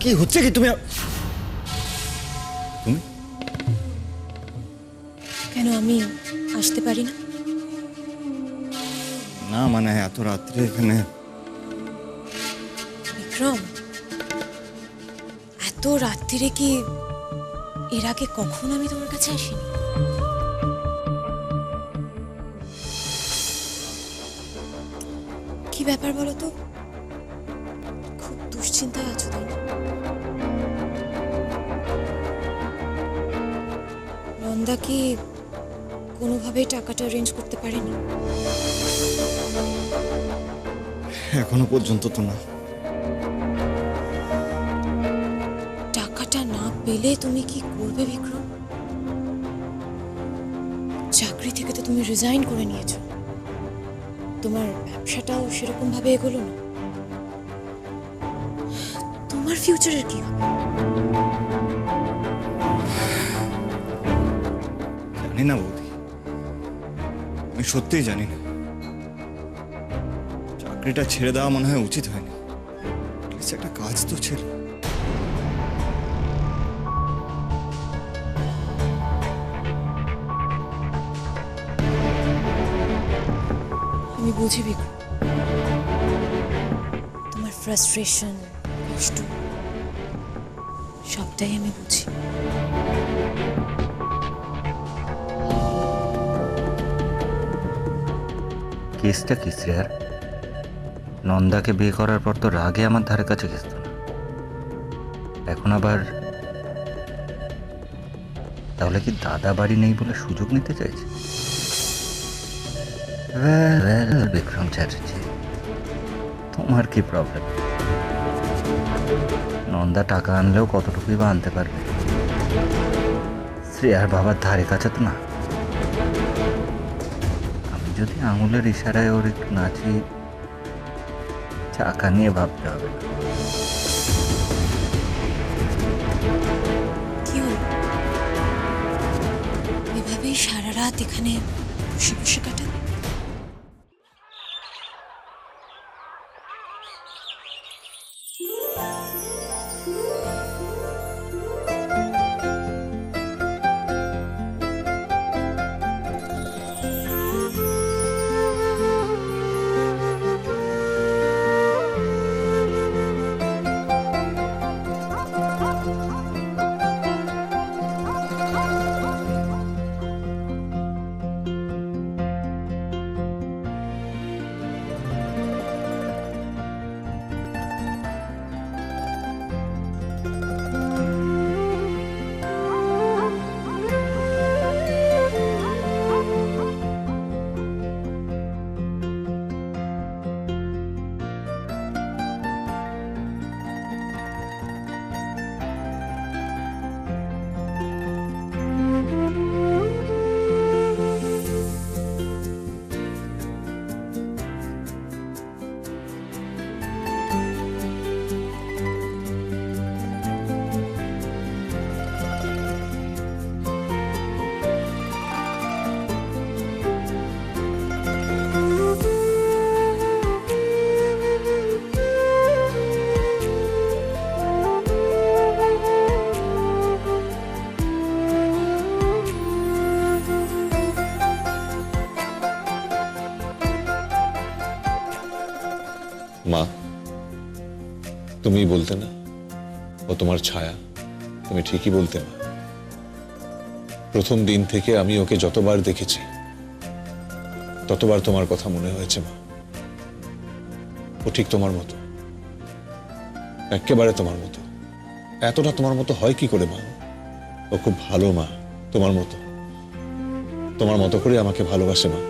কি হচ্ছে কি? তুমি তুমি কেন আমি আসতে পারি না? না মানে এত রাত্রে এখানে? বিক্রম, এত রাত্রিরে কি এর আগে কখনো আমি তোমার কাছে আসিনি? কি ব্যাপার বলো তো? খুব দুশ্চিন্তায় আছো তাই না? নন্দা কি কোনোভাবেই টাকাটা অ্যারেঞ্জ করতে পারেনি? এখনো পর্যন্ত তো না। টাকাটা না পেলে তুমি কি করবে বিক্রম? চাকরি থেকে তো তুমি রিজাইন করে নিয়েছো, তোমার ব্যবসাটাও সেরকম ভাবে এগোলো না। তোমার ফিউচারের কি হবে? জানি না বৌদি, আমি সত্যিই জানি না। চাকরিটা ছেড়ে দেওয়া মনে হয় উচিত হয়নি। At least একটা কাজ তো ছিল। আমি বুঝি বিক্রম, তোমার ফ্রাস্ট্রেশন, কষ্ট সবটাই আমি বুঝি। কেসটা কি শ্রেয়ার? নন্দাকে বিয়ে করার পর তো রাগে আমার ধারে কাছে ঘেসত না, এখন আবার তাহলে কি দাদা বাড়ি নেই বলে সুযোগ নিতে চাইছে? বিক্রম চ্যাটার্জি, তোমার কি প্রবলেম? নন্দা টাকা আনলেও কতটুকুই বা আনতে পারবে? শ্রেয়ার বাবার ধারে কাছে তো না। আমি যদি আঙুলের ইশারায় ওর একটু নাচি, টাকা নিয়ে ভাবতে হবে না। কি হলো? এভাবেই সারা রাত এখানে বসে বসে কাটাবে? মা, তুমি বলতে না ও তোমার ছায়া? তুমি ঠিকই বলতে মা। প্রথম দিন থেকে আমি ওকে যতবার দেখেছি ততবার তোমার কথা মনে হয়েছে মা। ও ঠিক তোমার মতো, একেবারে তোমার মতো। এতটা তোমার মতো হয় কি করে মা? ও খুব ভালো মা, তোমার মতো, তোমার মতো করে আমাকে ভালোবাসে মা।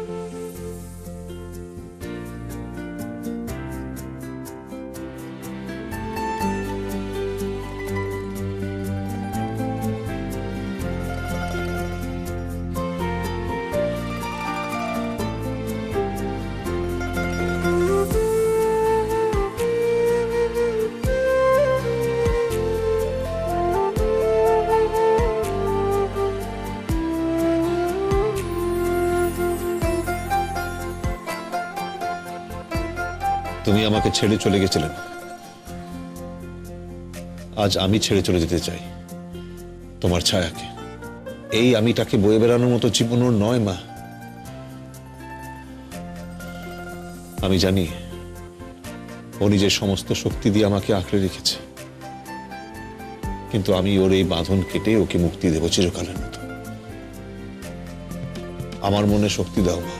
তুমি আমাকে ছেড়ে চলে গেছিলে না, আজ আমি ছেড়ে চলে যেতে চাই তোমার ছায়াকে। এই আমিটাকে বয়ে বেড়ানোর মতো জীবন ওর নয় মা। আমি জানি ও নিজের সমস্ত শক্তি দিয়ে আমাকে আঁকড়ে রেখেছে, কিন্তু আমি ওর এই বাঁধন কেটে ওকে মুক্তি দেব চিরকালের মতো। আমার মনে শক্তি দাও মা,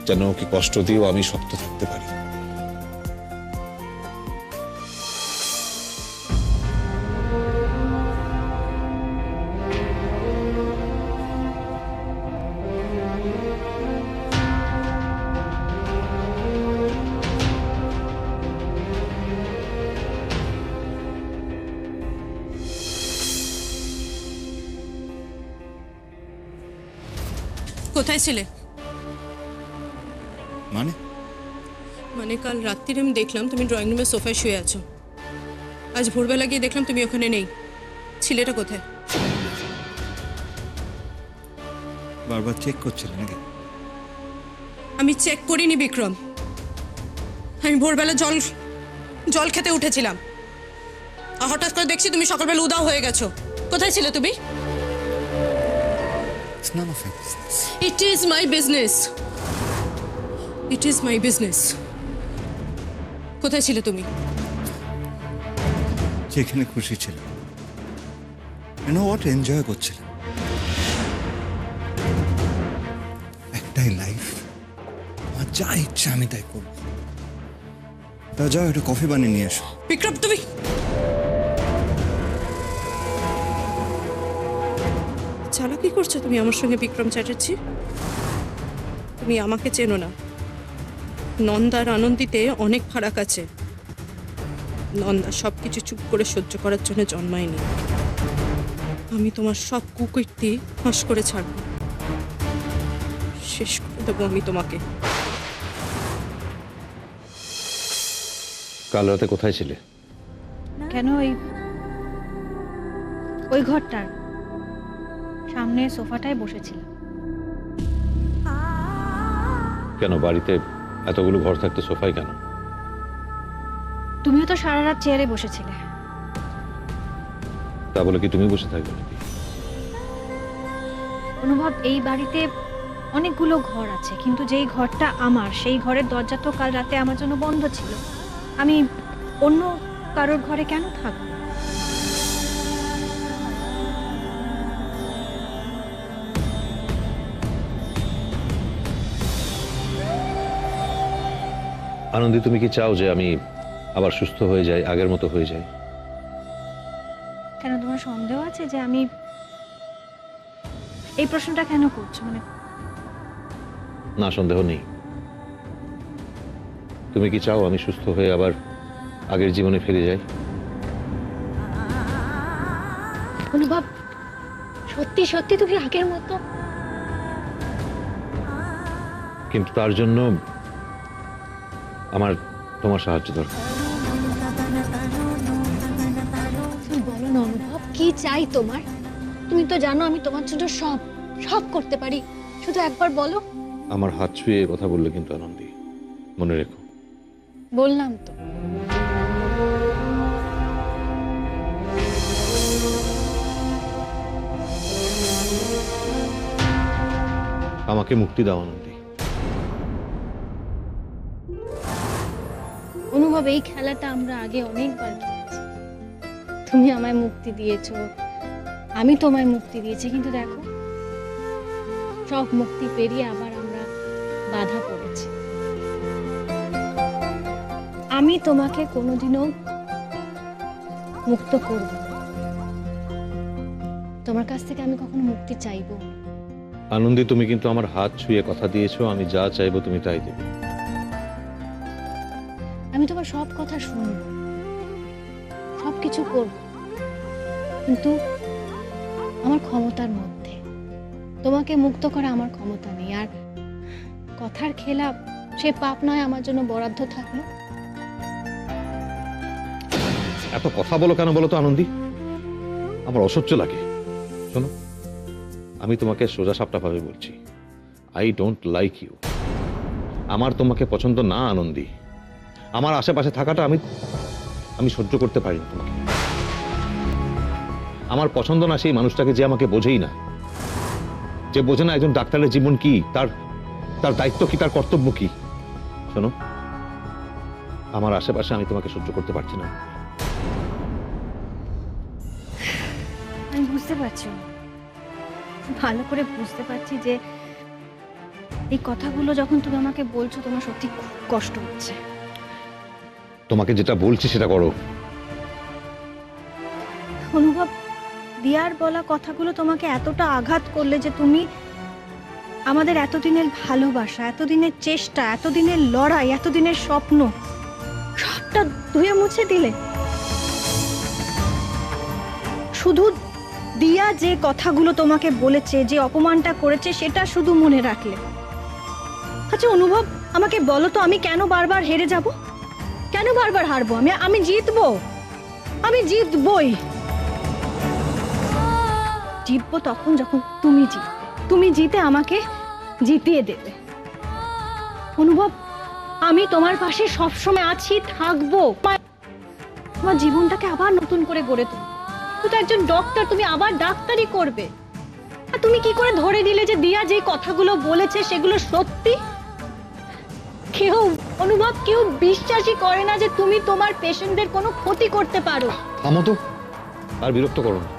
যেন ওকে কষ্ট দিয়েও আমি শক্ত থাকতে পারি। কোথায় ছিলে? মানে মানে কাল রাত্রিরে আমি দেখলাম তুমি ড্রয়িং রুমের সোফায় শুয়ে আছো, আজ ভোরবেলা গিয়ে দেখলাম তুমি ওখানে নেই। ছেলেটা কোথায়? বারবার চেক করছিলে নাকি? আমি চেক করিনি বিক্রম, আমি ভোরবেলা জল খেতে উঠেছিলাম, আর হঠাৎ করে দেখছি তুমি সকালবেলা উদাও হয়ে গেছো। কোথায় ছিলে তুমি? It's none of your business. It is my business, it is my business. কোথায় ছিলে তুমি? যেখানে খুশি ছিল, হোয়াট এনজয় করছিলাম। একটাই লাইফ, আমার যা ইচ্ছা আমি তাই করবো। তা যাও, একটু কফি বানিয়ে নিয়ে এসো। বিক্রম তুমি চালাকি করছো তুমি আমার সঙ্গে বিক্রম চ্যাটার্জি। তুমি আমাকে চেনো না। নন্দার আনন্দিতে অনেক ফারাক আছে। নন্দা সবকিছু চুপ করে সহ্য করার জন্য জন্মায়নি। আমি তোমার সব কুকীর্তি ফাঁস করে ছাড়ব, শেষ করে দেবো আমি তোমাকে। কাল রাতে কোথায় ছিলে? কেন ওই ঘরটার সামনে সোফাটায় বসেছিলাম। কেন বাড়িতে এতগুলো ঘর থাকতে সোফায় কেন? তুমিও তো সারা রাত চেয়ারে বসেছিলে। তা বলে কি তুমি বসে থাকবে নাকি? অনুভব, এই বাড়িতে অনেকগুলো ঘর আছে, কিন্তু যেই ঘরটা আমার, সেই ঘরের দরজা তো কাল রাতে আমার জন্য বন্ধ ছিল। আমি অন্য কারোর ঘরে কেন থাকবো? আনন্দী, তুমি কি চাও যে আমি আবার সুস্থ হয়ে যাই, আগের মতো হয়ে যাই? কেন, তোমার সন্দেহ আছে যে আমি? এই প্রশ্নটা কেন করছো? মানে না, সন্দেহ নেই। তুমি কি চাও আমি সুস্থ হয়ে আবার আগের জীবনে ফিরে যাই? অনুভব, সত্যি সত্যি তুমি আগের মতো? কিন্তু তার জন্য আমার তোমার সাহায্য দরকার। তুমি বলো না অনুভব, কি চাই তোমার? তুমি তো জানো আমি তোমার জন্য সব সব করতে পারি, শুধু একবার বলো। আমার হাত ছুঁয়ে কথা বললে কিন্তু আনন্দী, মনে রেখো। বললাম তো। আমাকে মুক্তি দাও আনন্দী। অনুভব, এই খেলাটা আমরা আগে অনেকবার খেলেছি। তুমি আমায় মুক্তি দিয়েছো, আমি তোমায় মুক্তি দিয়েছি, কিন্তু দেখো সব মুক্তি পেরিয়ে আবার আমরা বাধা পড়েছি। আমি তোমাকে কোনোদিনও মুক্ত করব না। তোমার কাছ থেকে আমি কখনো মুক্তি চাইবো না। আনন্দী, তুমি কিন্তু আমার হাত ছুঁয়ে কথা দিয়েছো, আমি যা চাইবো তুমি তাই দেবে। আমি তোমার সব কথা শুনবো, সবকিছু করব, কিন্তু আমার ক্ষমতার মধ্যে। তোমাকে মুক্ত করা আমার ক্ষমতা নেই। আর কথার খেলাপ, সে পাপ নয় আমার জন্য বরাদ্দ থাকলো। এত কথা বলো কেন বলো তো আনন্দী? আমার অসহ্য লাগে। শোনো, আমি তোমাকে সোজা সাপটা ভাবে বলছি, আই ডোন্ট লাইক ইউ। আমার তোমাকে পছন্দ না আনন্দী। আমার আশেপাশে থাকাটা আমি সহ্য করতে পারি না তোমাকে। আমার পছন্দ না সেই মানুষটাকে যে আমাকে বোঝেই না, যে বোঝে না একজন ডাক্তারের জীবন কি, তার তার দায়িত্ব কি, তার কর্তব্য কি। শোনো, আমার আশেপাশে আমি তোমাকে সহ্য করতে পারছি না। আমি বুঝতে পারছি, ভালো করে বুঝতে পারছি যে এই কথাগুলো যখন তুমি আমাকে বলছো তোমার সত্যি খুব কষ্ট হচ্ছে। তোমাকে যেটা বলছি সেটা করো। অনুভব, দিয়ার বলা কথাগুলো তোমাকে এতটা আঘাত করলে যে তুমি আমাদের এতদিনের ভালোবাসা, এতদিনের চেষ্টা, এতদিনের লড়াই, এতদিনের স্বপ্ন সবটা ধুয়ে মুছে দিলে। শুধু দিয়া যে কথাগুলো তোমাকে বলেছে, যে অপমানটা করেছে, সেটা শুধু মনে রাখলে। আচ্ছা অনুভব, আমাকে বলো তো, আমি কেন বারবার হেরে যাব? কেন বারবার হারবো? আমি জিতবো, আমি জিতবই। জিতবো তখন যখন তুমি জিতবে, তুমি জিতে আমাকে জিতিয়ে দেবে। অনুভব, আমি তোমার পাশে সবসময় আছি, থাকবো। তোমার জীবনটাকে আবার নতুন করে গড়ে তুলবে। তুমি তো একজন ডক্টর, তুমি আবার ডাক্তারি করবে। আর তুমি কি করে ধরে দিলে যে দিয়া যে কথাগুলো বলেছে সেগুলো সত্যি? কেউ অনুভব, কেউ বিশ্বাসই করে না যে তুমি তোমার পেশেন্টদের কোনো ক্ষতি করতে পারো। থামো তো, আর বিরক্ত করো না।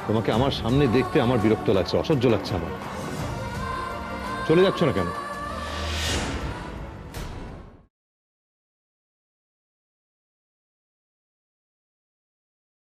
তোমাকে আমার সামনে দেখতে আমার বিরক্ত লাগছে, অসহ্য লাগছে আমার। চলে যাচ্ছ না কেন?